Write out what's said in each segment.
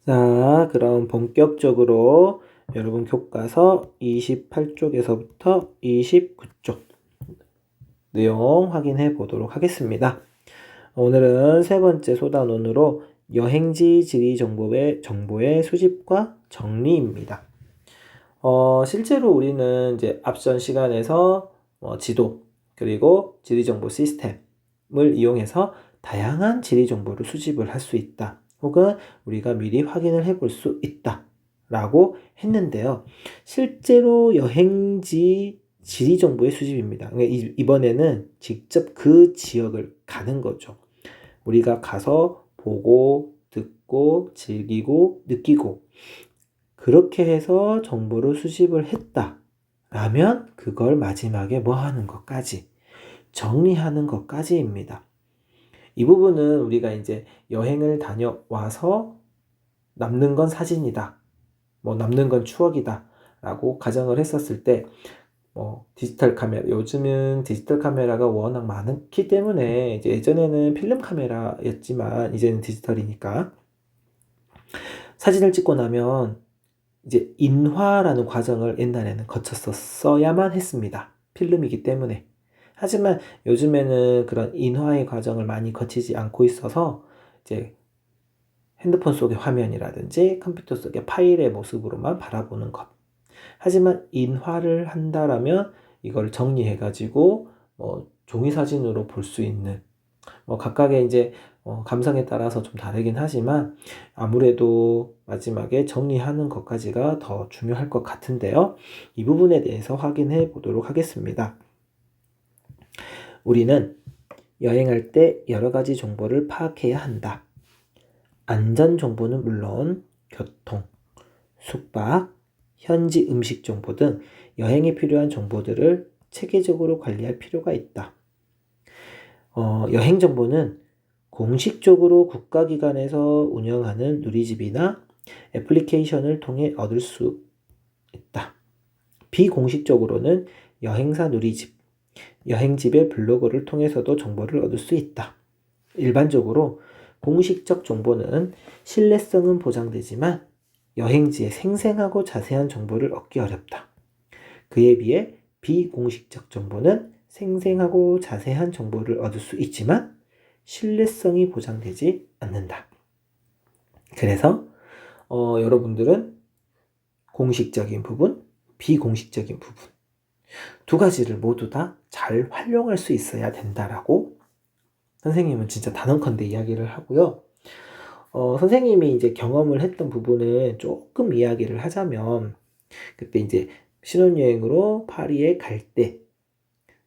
자, 그럼 본격적으로 여러분 교과서 28쪽에서부터 29쪽 내용 확인해 보도록 하겠습니다. 오늘은 세 번째 소단원으로 여행지 지리 정보의 수집과 정리입니다. 실제로 우리는 이제 앞선 시간에서 지도 그리고 지리 정보 시스템을 이용해서 다양한 지리 정보를 수집을 할 수 있다. 혹은 우리가 미리 확인을 해볼 수 있다 라고 했는데요. 실제로 여행지 지리 정보의 수집입니다. 그러니까 이번에는 직접 그 지역을 가는 거죠. 우리가 가서 보고 듣고 즐기고 느끼고 그렇게 해서 정보를 수집을 했다 라면 그걸 마지막에 뭐 하는 것까지 정리하는 것까지입니다. 이 부분은 우리가 이제 여행을 다녀와서 남는 건 사진이다. 남는 건 추억이다. 라고 가정을 했었을 때, 디지털 카메라, 요즘은 디지털 카메라가 워낙 많기 때문에, 이제 예전에는 필름 카메라였지만, 이제는 디지털이니까, 사진을 찍고 나면, 이제 인화라는 과정을 옛날에는 거쳤어야만 했습니다. 필름이기 때문에. 하지만 요즘에는 그런 인화의 과정을 많이 거치지 않고 있어서 이제 핸드폰 속의 화면이라든지 컴퓨터 속의 파일의 모습으로만 바라보는 것. 하지만 인화를 한다라면 이걸 정리해가지고 종이 사진으로 볼 수 있는 각각의 이제 감상에 따라서 좀 다르긴 하지만 아무래도 마지막에 정리하는 것까지가 더 중요할 것 같은데요. 이 부분에 대해서 확인해 보도록 하겠습니다. 우리는 여행할 때 여러 가지 정보를 파악해야 한다. 안전 정보는 물론 교통, 숙박, 현지 음식 정보 등 여행에 필요한 정보들을 체계적으로 관리할 필요가 있다. 여행 정보는 공식적으로 국가기관에서 운영하는 누리집이나 애플리케이션을 통해 얻을 수 있다. 비공식적으로는 여행사 누리집, 여행집의 블로그를 통해서도 정보를 얻을 수 있다. 일반적으로 공식적 정보는 신뢰성은 보장되지만 여행지의 생생하고 자세한 정보를 얻기 어렵다. 그에 비해 비공식적 정보는 생생하고 자세한 정보를 얻을 수 있지만 신뢰성이 보장되지 않는다. 그래서 여러분들은 공식적인 부분, 비공식적인 부분 두 가지를 모두 다 잘 활용할 수 있어야 된다라고 선생님은 진짜 단언컨대 이야기를 하고요. 선생님이 이제 경험을 했던 부분은 조금 이야기를 하자면 그때 이제 신혼여행으로 파리에 갈 때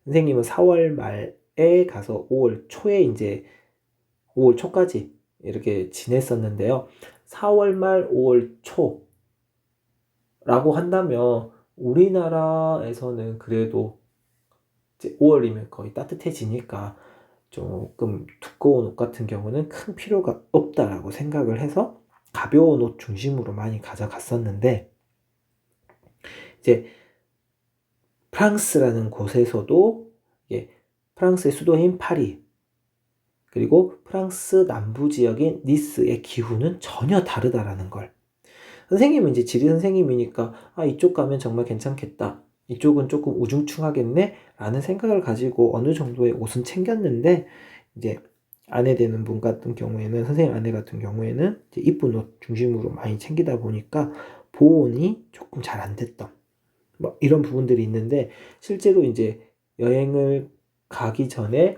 선생님은 4월 말에 가서 5월 초에 이제 5월 초까지 이렇게 지냈었는데요. 4월 말 5월 초라고 한다면 우리나라에서는 그래도 이제 5월이면 거의 따뜻해지니까 조금 두꺼운 옷 같은 경우는 큰 필요가 없다라고 생각을 해서 가벼운 옷 중심으로 많이 가져갔었는데 이제 프랑스라는 곳에서도 프랑스의 수도인 파리 그리고 프랑스 남부 지역인 니스의 기후는 전혀 다르다라는 걸 선생님은 이제 지리 선생님이니까 이쪽 가면 정말 괜찮겠다 이쪽은 조금 우중충하겠네 라는 생각을 가지고 어느 정도의 옷은 챙겼는데 이제 아내 되는 분 같은 경우에는 선생님 아내 같은 경우에는 이제 이쁜 옷 중심으로 많이 챙기다 보니까 보온이 조금 잘 안 됐던 이런 부분들이 있는데 실제로 이제 여행을 가기 전에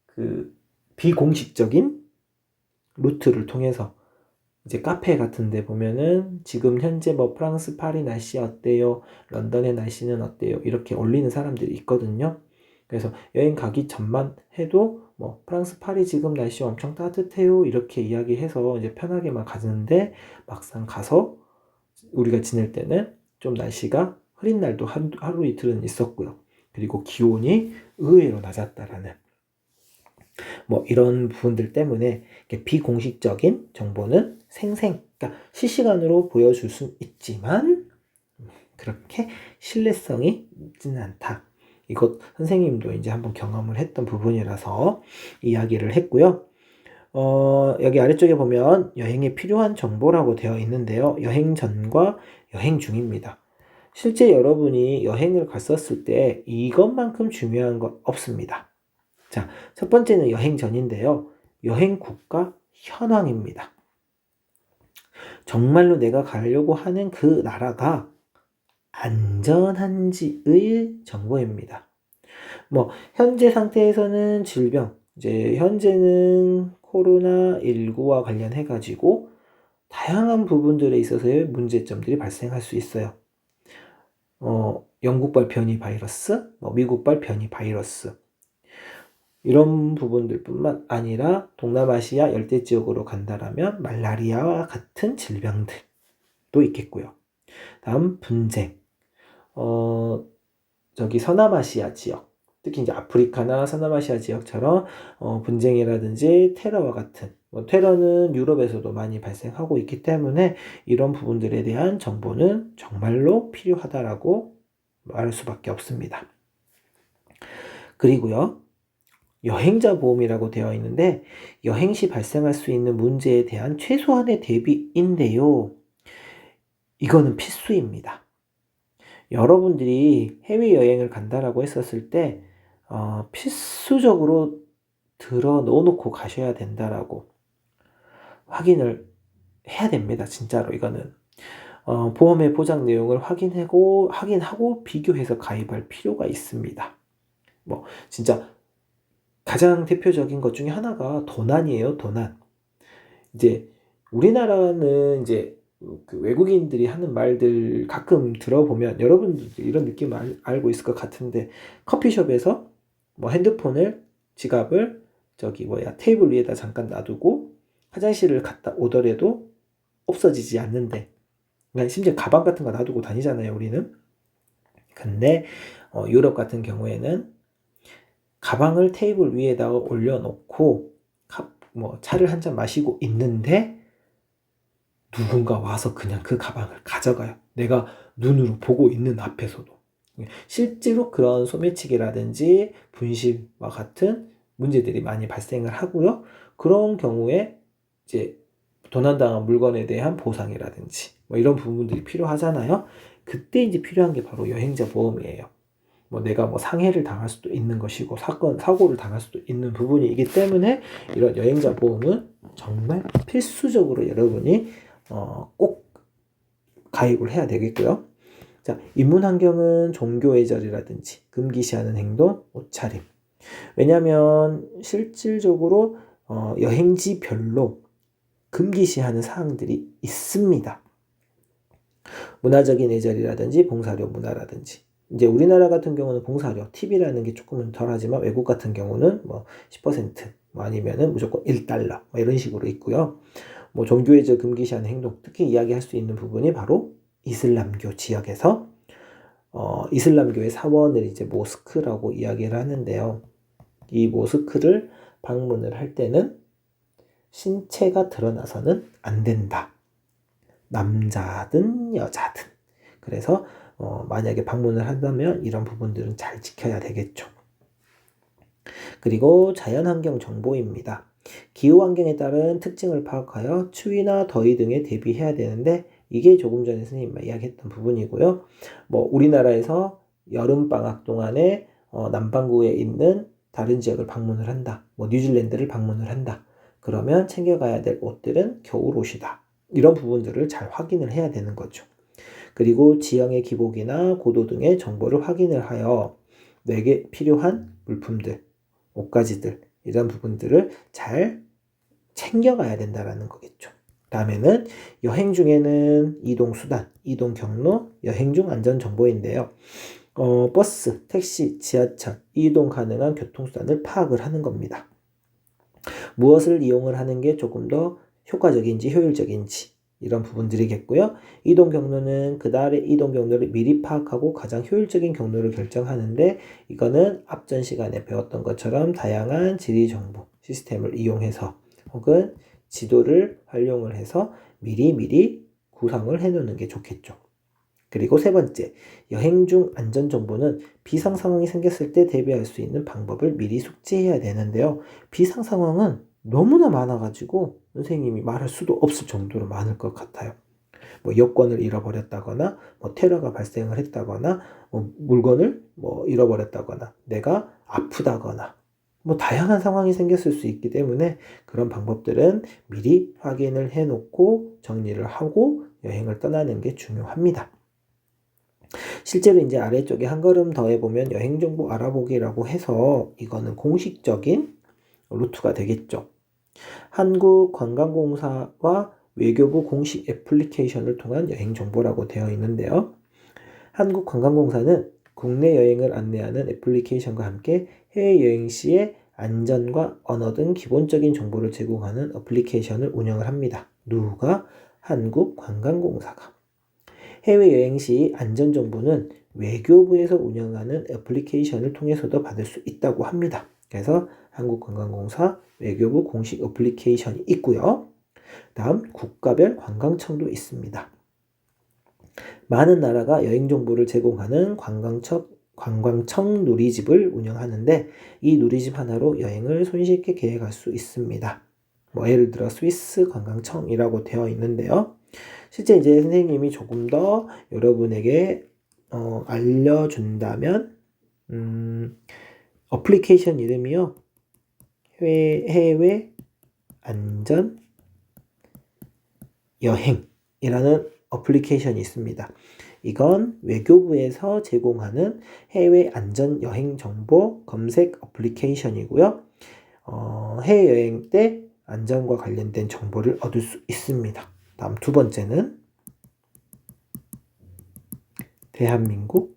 그 비공식적인 루트를 통해서 이제 카페 같은 데 보면은 지금 현재 프랑스 파리 날씨 어때요? 런던의 날씨는 어때요? 이렇게 올리는 사람들이 있거든요. 그래서 여행 가기 전만 해도 프랑스 파리 지금 날씨 엄청 따뜻해요. 이렇게 이야기해서 이제 편하게만 가는데 막상 가서 우리가 지낼 때는 좀 날씨가 흐린 날도 하루 이틀은 있었고요. 그리고 기온이 의외로 낮았다라는 이런 부분들 때문에 비공식적인 정보는 그러니까 실시간으로 보여줄 수 있지만 그렇게 신뢰성이 있지는 않다. 이것 선생님도 이제 한번 경험을 했던 부분이라서 이야기를 했고요. 여기 아래쪽에 보면 여행에 필요한 정보라고 되어 있는데요. 여행 전과 여행 중입니다. 실제 여러분이 여행을 갔었을 때 이것만큼 중요한 건 없습니다. 자, 첫 번째는 여행 전인데요. 여행 국가 현황입니다. 정말로 내가 가려고 하는 그 나라가 안전한지의 정보입니다. 현재 상태에서는 질병, 이제 현재는 코로나19와 관련해가지고 다양한 부분들에 있어서의 문제점들이 발생할 수 있어요. 영국발 변이 바이러스, 미국발 변이 바이러스. 이런 부분들뿐만 아니라 동남아시아 열대 지역으로 간다라면 말라리아와 같은 질병들도 있겠고요. 다음 분쟁. 서남아시아 지역, 특히 이제 아프리카나 서남아시아 지역처럼 분쟁이라든지 테러와 같은, 테러는 유럽에서도 많이 발생하고 있기 때문에 이런 부분들에 대한 정보는 정말로 필요하다라고 말할 수밖에 없습니다. 그리고요, 여행자 보험이라고 되어 있는데 여행 시 발생할 수 있는 문제에 대한 최소한의 대비인데요. 이거는 필수입니다. 여러분들이 해외여행을 간다라고 했었을 때 필수적으로 들어 넣어놓고 가셔야 된다라고 확인을 해야 됩니다. 진짜로 이거는 보험의 보장 내용을 확인하고 비교해서 가입할 필요가 있습니다. 진짜 가장 대표적인 것 중에 하나가 도난이에요. 도난. 이제 우리나라는 이제 그 외국인들이 하는 말들 가끔 들어보면 여러분들도 이런 느낌 알고 있을 것 같은데, 커피숍에서 핸드폰을, 지갑을 테이블 위에다 잠깐 놔두고 화장실을 갔다 오더라도 없어지지 않는데, 심지어 가방 같은 거 놔두고 다니잖아요, 우리는. 근데 유럽 같은 경우에는 가방을 테이블 위에다가 올려놓고 차를 한 잔 마시고 있는데 누군가 와서 그냥 그 가방을 가져가요. 내가 눈으로 보고 있는 앞에서도. 실제로 그런 소매치기라든지 분실과 같은 문제들이 많이 발생을 하고요. 그런 경우에 이제 도난당한 물건에 대한 보상이라든지 이런 부분들이 필요하잖아요. 그때 이제 필요한 게 바로 여행자 보험이에요. 내가 상해를 당할 수도 있는 것이고 사고를 당할 수도 있는 부분이기 때문에 이런 여행자 보험은 정말 필수적으로 여러분이 꼭 가입을 해야 되겠고요. 자, 입문 환경은 종교 예절이라든지 금기시하는 행동, 옷차림. 왜냐하면 실질적으로 여행지별로 금기시하는 사항들이 있습니다. 문화적인 예절이라든지 봉사료 문화라든지. 이제 우리나라 같은 경우는 봉사료, 팁이라는 게 조금은 덜하지만 외국 같은 경우는 10% 아니면은 무조건 $1 이런 식으로 있고요. 종교예절 금기시하는 행동, 특히 이야기할 수 있는 부분이 바로 이슬람교 지역에서 이슬람교의 사원을 이제 모스크라고 이야기를 하는데요. 이 모스크를 방문을 할 때는 신체가 드러나서는 안 된다. 남자든 여자든. 그래서 만약에 방문을 한다면 이런 부분들은 잘 지켜야 되겠죠. 그리고 자연환경 정보입니다. 기후환경에 따른 특징을 파악하여 추위나 더위 등에 대비해야 되는데, 이게 조금 전에 선생님이 이야기했던 부분이고요. 우리나라에서 여름방학 동안에 남반구에 있는 다른 지역을 방문을 한다. 뉴질랜드를 방문을 한다. 그러면 챙겨가야 될 옷들은 겨울옷이다. 이런 부분들을 잘 확인을 해야 되는 거죠. 그리고 지형의 기복이나 고도 등의 정보를 확인을 하여 내게 필요한 물품들, 옷가지들, 이런 부분들을 잘 챙겨가야 된다는 거겠죠. 다음에는 여행 중에는 이동 수단, 이동 경로, 여행 중 안전 정보인데요. 버스, 택시, 지하철, 이동 가능한 교통수단을 파악을 하는 겁니다. 무엇을 이용을 하는 게 조금 더 효과적인지 효율적인지, 이런 부분들이겠고요. 이동 경로는 그달의 이동 경로를 미리 파악하고 가장 효율적인 경로를 결정하는데, 이거는 앞전 시간에 배웠던 것처럼 다양한 지리 정보 시스템을 이용해서 혹은 지도를 활용을 해서 미리 구상을 해놓는 게 좋겠죠. 그리고 세 번째, 여행 중 안전 정보는 비상 상황이 생겼을 때 대비할 수 있는 방법을 미리 숙지해야 되는데요. 비상 상황은 너무나 많아가지고 선생님이 말할 수도 없을 정도로 많을 것 같아요. 뭐 여권을 잃어버렸다거나, 뭐 테러가 발생을 했다거나, 뭐 물건을 뭐 잃어버렸다거나, 내가 아프다거나, 뭐 다양한 상황이 생겼을 수 있기 때문에 그런 방법들은 미리 확인을 해놓고 정리를 하고 여행을 떠나는 게 중요합니다. 실제로 이제 아래쪽에 한 걸음 더 해보면 여행정보 알아보기라고 해서 이거는 공식적인 루트가 되겠죠. 한국관광공사와 외교부 공식 애플리케이션을 통한 여행정보라고 되어 있는데요. 한국관광공사는 국내 여행을 안내하는 애플리케이션과 함께 해외여행 시의 안전과 언어 등 기본적인 정보를 제공하는 애플리케이션을 운영을 합니다. 누가? 한국관광공사가. 해외여행 시 안전정보는 외교부에서 운영하는 애플리케이션을 통해서도 받을 수 있다고 합니다. 그래서 한국관광공사 외교부 공식 애플리케이션이 있고요. 다음 국가별 관광청도 있습니다. 많은 나라가 여행 정보를 제공하는 관광청 누리집을 운영하는데 이 누리집 하나로 여행을 손쉽게 계획할 수 있습니다. 뭐 예를 들어 스위스 관광청이라고 되어 있는데요. 실제 이제 선생님이 조금 더 여러분에게 알려준다면 어플리케이션 이름이요. 해외 안전 여행이라는 어플리케이션이 있습니다. 이건 외교부에서 제공하는 해외 안전 여행 정보 검색 어플리케이션이고요. 해외여행 때 안전과 관련된 정보를 얻을 수 있습니다. 다음 두 번째는 대한민국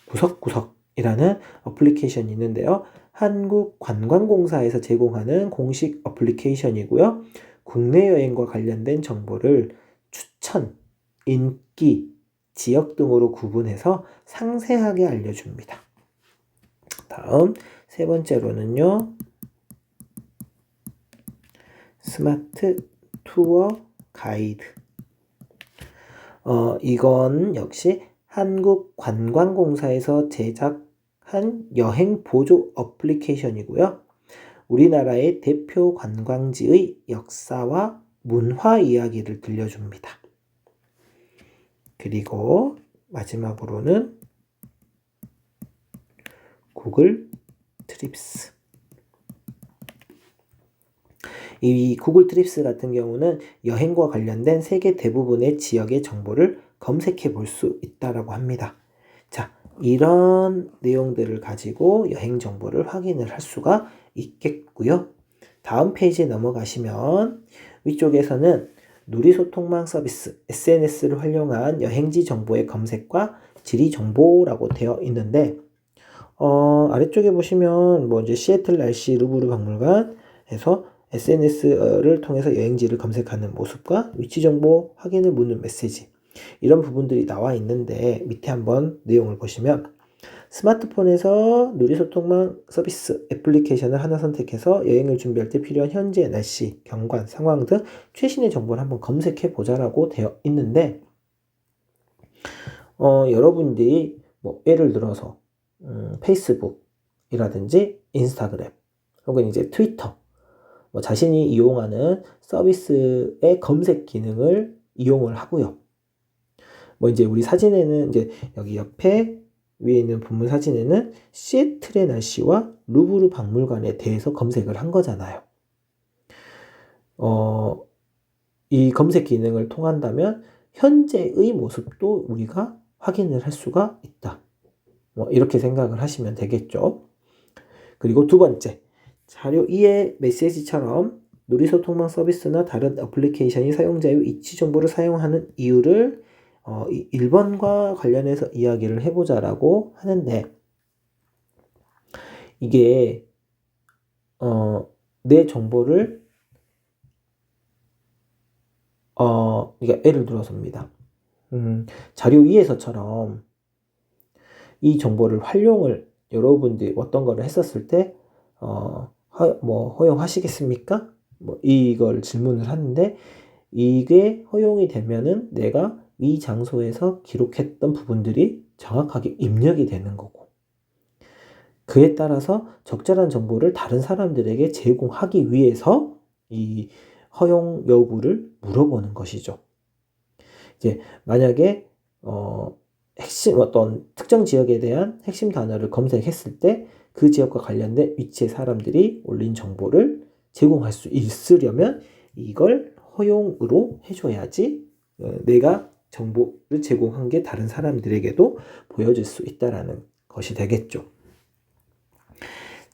구석구석이라는 어플리케이션이 있는데요. 한국관광공사에서 제공하는 공식 어플리케이션이고요. 국내 여행과 관련된 정보를 추천, 인기, 지역 등으로 구분해서 상세하게 알려줍니다. 다음 세 번째로는요. 스마트 투어 가이드. 이건 역시 한국관광공사에서 제작한 여행 보조 어플리케이션이고요. 우리나라의 대표 관광지의 역사와 문화 이야기를 들려줍니다. 그리고 마지막으로는 구글 트립스. 이 구글 트립스 같은 경우는 여행과 관련된 세계 대부분의 지역의 정보를 검색해 볼 수 있다라고 합니다. 자, 이런 내용들을 가지고 여행 정보를 확인을 할 수가 있겠고요. 다음 페이지에 넘어가시면 위쪽에서는 누리소통망 서비스 SNS를 활용한 여행지 정보의 검색과 지리 정보라고 되어 있는데 아래쪽에 보시면 뭐 이제 시애틀 날씨 루브르 박물관에서 SNS를 통해서 여행지를 검색하는 모습과 위치 정보 확인을 묻는 메시지 이런 부분들이 나와 있는데 밑에 한번 내용을 보시면 스마트폰에서 누리소통망 서비스 애플리케이션을 하나 선택해서 여행을 준비할 때 필요한 현재 날씨, 경관, 상황 등 최신의 정보를 한번 검색해 보자라고 되어 있는데 여러분들이 뭐 예를 들어서 페이스북이라든지 인스타그램 혹은 이제 트위터 뭐 자신이 이용하는 서비스의 검색 기능을 이용을 하고요. 뭐 이제 우리 사진에는 이제 여기 옆에 위에 있는 본문 사진에는 시애틀의 날씨와 루브르 박물관에 대해서 검색을 한 거잖아요. 이 검색 기능을 통한다면 현재의 모습도 우리가 확인을 할 수가 있다. 뭐 이렇게 생각을 하시면 되겠죠. 그리고 두 번째, 자료 2의 메시지처럼 누리소통망 서비스나 다른 애플리케이션이 사용자의 위치 정보를 사용하는 이유를 1번과 관련해서 이야기를 해보자라고 하는데 이게 내 정보를 그러니까 예를 들어서입니다. 자료 2에서처럼 이 정보를 활용을 여러분들이 어떤 거를 했었을 때 허용하시겠습니까? 뭐 이걸 질문을 하는데 이게 허용이 되면은 내가 이 장소에서 기록했던 부분들이 정확하게 입력이 되는 거고 그에 따라서 적절한 정보를 다른 사람들에게 제공하기 위해서 이 허용 여부를 물어보는 것이죠. 이제 만약에 핵심 어떤 특정 지역에 대한 핵심 단어를 검색했을 때 그 지역과 관련된 위치의 사람들이 올린 정보를 제공할 수 있으려면 이걸 허용으로 해줘야지 내가 정보를 제공한 게 다른 사람들에게도 보여줄 수 있다라는 것이 되겠죠.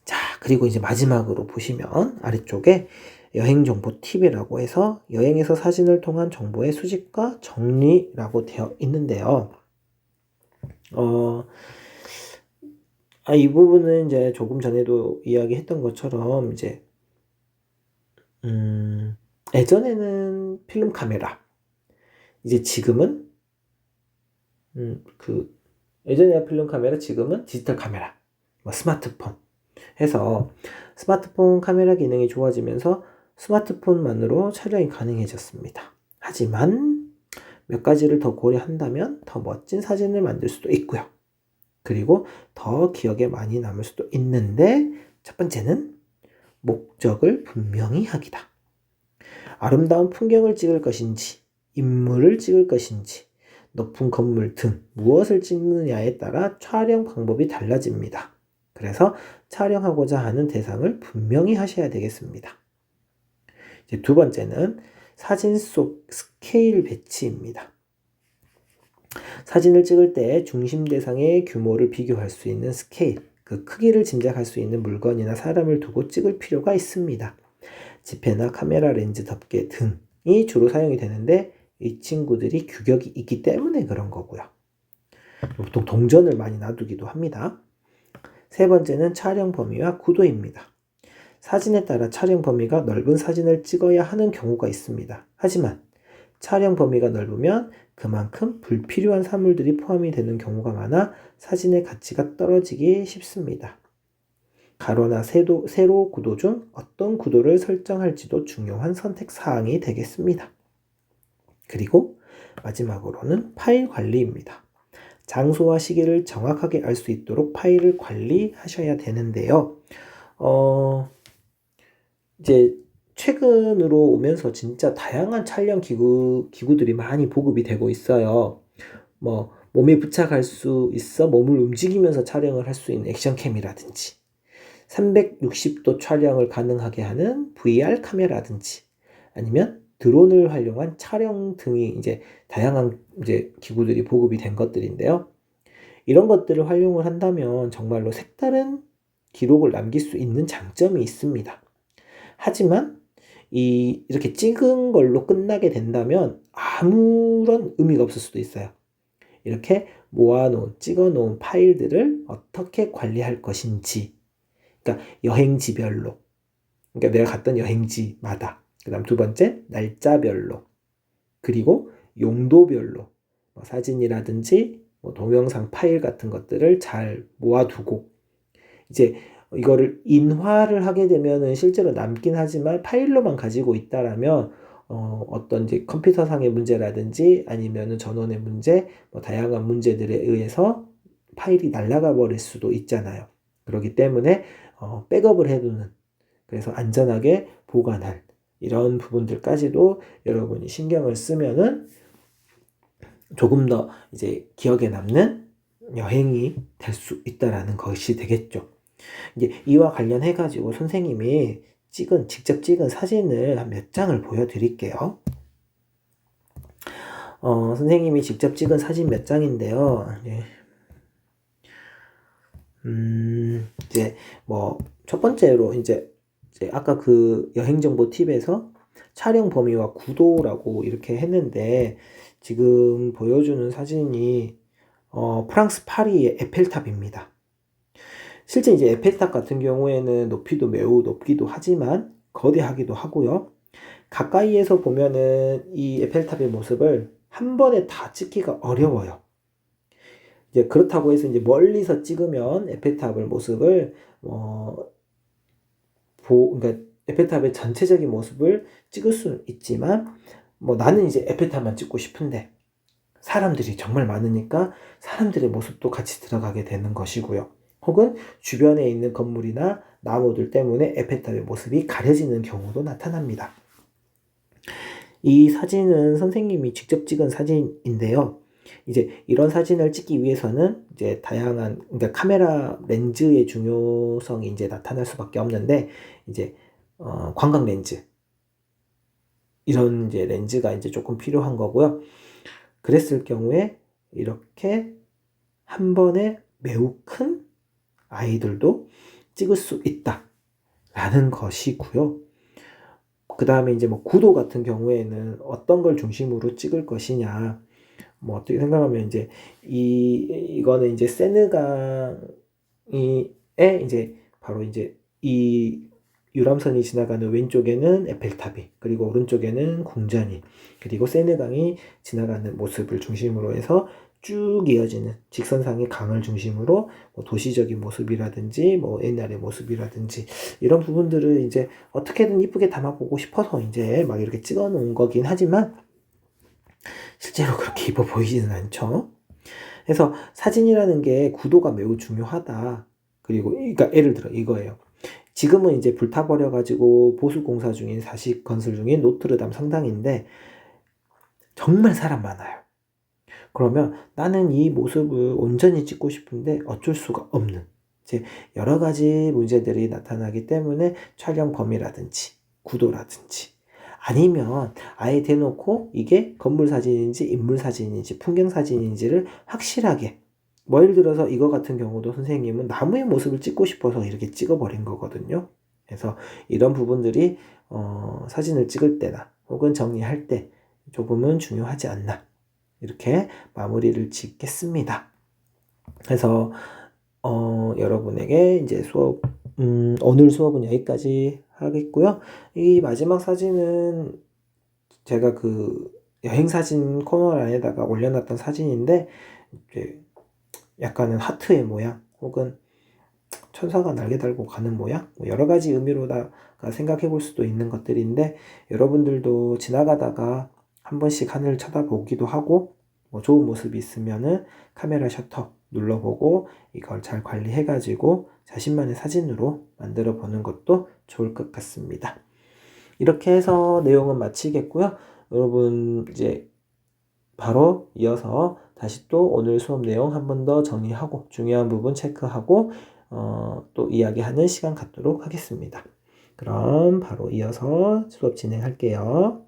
자, 그리고 이제 마지막으로 보시면 아래쪽에 여행정보 팁이라고 해서 여행에서 사진을 통한 정보의 수집과 정리라고 되어 있는데요. 이 부분은 이제 조금 전에도 이야기했던 것처럼 이제 예전에는 필름 카메라, 이제 지금은 예전에 필름 카메라, 지금은 디지털 카메라, 스마트폰 해서 스마트폰 카메라 기능이 좋아지면서 스마트폰만으로 촬영이 가능해졌습니다. 하지만 몇 가지를 더 고려한다면 더 멋진 사진을 만들 수도 있고요. 그리고 더 기억에 많이 남을 수도 있는데, 첫 번째는 목적을 분명히 하기다. 아름다운 풍경을 찍을 것인지, 인물을 찍을 것인지, 높은 건물 등 무엇을 찍느냐에 따라 촬영 방법이 달라집니다. 그래서 촬영하고자 하는 대상을 분명히 하셔야 되겠습니다. 이제 두 번째는 사진 속 스케일 배치입니다. 사진을 찍을 때 중심 대상의 규모를 비교할 수 있는 스케일, 그 크기를 짐작할 수 있는 물건이나 사람을 두고 찍을 필요가 있습니다. 지폐나 카메라 렌즈 덮개 등이 주로 사용이 되는데 이 친구들이 규격이 있기 때문에 그런 거고요. 보통 동전을 많이 놔두기도 합니다. 세 번째는 촬영 범위와 구도입니다. 사진에 따라 촬영 범위가 넓은 사진을 찍어야 하는 경우가 있습니다. 하지만 촬영 범위가 넓으면 그만큼 불필요한 사물들이 포함이 되는 경우가 많아 사진의 가치가 떨어지기 쉽습니다. 가로나 세로 구도 중 어떤 구도를 설정할지도 중요한 선택 사항이 되겠습니다. 그리고 마지막으로는 파일 관리입니다. 장소와 시기를 정확하게 알 수 있도록 파일을 관리하셔야 되는데요. 이제 최근으로 오면서 진짜 다양한 촬영 기구들이 많이 보급이 되고 있어요. 몸에 부착할 수 있어 몸을 움직이면서 촬영을 할 수 있는 액션캠이라든지 360도 촬영을 가능하게 하는 VR 카메라든지 아니면 드론을 활용한 촬영 등이 이제 다양한 이제 기구들이 보급이 된 것들인데요. 이런 것들을 활용을 한다면 정말로 색다른 기록을 남길 수 있는 장점이 있습니다. 하지만 이렇게 찍은 걸로 끝나게 된다면 아무런 의미가 없을 수도 있어요. 이렇게 찍어놓은 파일들을 어떻게 관리할 것인지, 그러니까 여행지별로, 그러니까 내가 갔던 여행지마다, 그 다음 두 번째 날짜별로, 그리고 용도별로 사진이라든지 동영상 파일 같은 것들을 잘 모아두고, 이제 이거를 인화를 하게 되면은 실제로 남긴 하지만 파일로만 가지고 있다라면 어떤 이제 컴퓨터상의 문제라든지 아니면은 전원의 문제, 다양한 문제들에 의해서 파일이 날아가 버릴 수도 있잖아요. 그렇기 때문에 백업을 해두는, 그래서 안전하게 보관할 이런 부분들까지도 여러분이 신경을 쓰면은 조금 더 이제 기억에 남는 여행이 될 수 있다라는 것이 되겠죠. 이제 이와 관련해 가지고 선생님이 직접 찍은 사진을 한 몇 장을 보여드릴게요. 선생님이 직접 찍은 사진 몇 장인데요. 이제 첫 번째로 이제 아까 그 여행정보 팁에서 촬영 범위와 구도라고 이렇게 했는데, 지금 보여주는 사진이 프랑스 파리의 에펠탑입니다. 실제 이제 에펠탑 같은 경우에는 높이도 매우 높기도 하지만 거대하기도 하고요. 가까이에서 보면은 이 에펠탑의 모습을 한 번에 다 찍기가 어려워요. 이제 그렇다고 해서 이제 멀리서 찍으면 에펠탑의 모습을 그러니까 에펠탑의 전체적인 모습을 찍을 수는 있지만 나는 이제 에펠탑만 찍고 싶은데 사람들이 정말 많으니까 사람들의 모습도 같이 들어가게 되는 것이고요. 혹은 주변에 있는 건물이나 나무들 때문에 에펠탑의 모습이 가려지는 경우도 나타납니다. 이 사진은 선생님이 직접 찍은 사진인데요. 이제 이런 사진을 찍기 위해서는 이제 다양한, 그러니까 카메라 렌즈의 중요성이 이제 나타날 수밖에 없는데, 이제 광각 렌즈, 이런 이제 렌즈가 이제 조금 필요한 거고요. 그랬을 경우에 이렇게 한 번에 매우 큰 아이들도 찍을 수 있다라는 것이고요. 그 다음에 이제 뭐 구도 같은 경우에는 어떤 걸 중심으로 찍을 것이냐, 뭐 어떻게 생각하면 이제 이거는 이제 세느강에 이제 바로 이제 이 유람선이 지나가는 왼쪽에는 에펠탑이, 그리고 오른쪽에는 궁전이, 그리고 세느강이 지나가는 모습을 중심으로 해서 쭉 이어지는 직선상의 강을 중심으로 뭐 도시적인 모습이라든지 뭐 옛날의 모습이라든지 이런 부분들을 이제 어떻게든 이쁘게 담아보고 싶어서 이제 막 이렇게 찍어 놓은 거긴 하지만 실제로 그렇게 이뻐 보이지는 않죠. 그래서 사진이라는 게 구도가 매우 중요하다. 그리고 그러니까 예를 들어 이거예요. 지금은 이제 불타버려가지고 보수공사 중인, 사식 건설 중인 노트르담 성당인데 정말 사람 많아요. 그러면 나는 이 모습을 온전히 찍고 싶은데 어쩔 수가 없는 이제 여러 가지 문제들이 나타나기 때문에 촬영 범위라든지 구도라든지, 아니면 아예 대놓고 이게 건물 사진인지 인물 사진인지 풍경 사진인지를 확실하게, 뭐 예를 들어서 이거 같은 경우도 선생님은 나무의 모습을 찍고 싶어서 이렇게 찍어버린 거거든요. 그래서 이런 부분들이 사진을 찍을 때나 혹은 정리할 때 조금은 중요하지 않나, 이렇게 마무리를 짓겠습니다. 그래서 여러분에게 이제 수업, 오늘 수업은 여기까지 하겠고요. 이 마지막 사진은 제가 그 여행사진 코너란에다가 올려놨던 사진인데, 이제 약간은 하트의 모양, 혹은 천사가 날개 달고 가는 모양, 뭐 여러 가지 의미로다가 생각해 볼 수도 있는 것들인데, 여러분들도 지나가다가 한 번씩 하늘을 쳐다보기도 하고, 뭐 좋은 모습이 있으면은 카메라 셔터 눌러보고 이걸 잘 관리해가지고 자신만의 사진으로 만들어 보는 것도 좋을 것 같습니다. 이렇게 해서 내용은 마치겠고요. 여러분 이제 바로 이어서 다시 또 오늘 수업 내용 한 번 더 정리하고 중요한 부분 체크하고 또 이야기하는 시간 갖도록 하겠습니다. 그럼 바로 이어서 수업 진행할게요.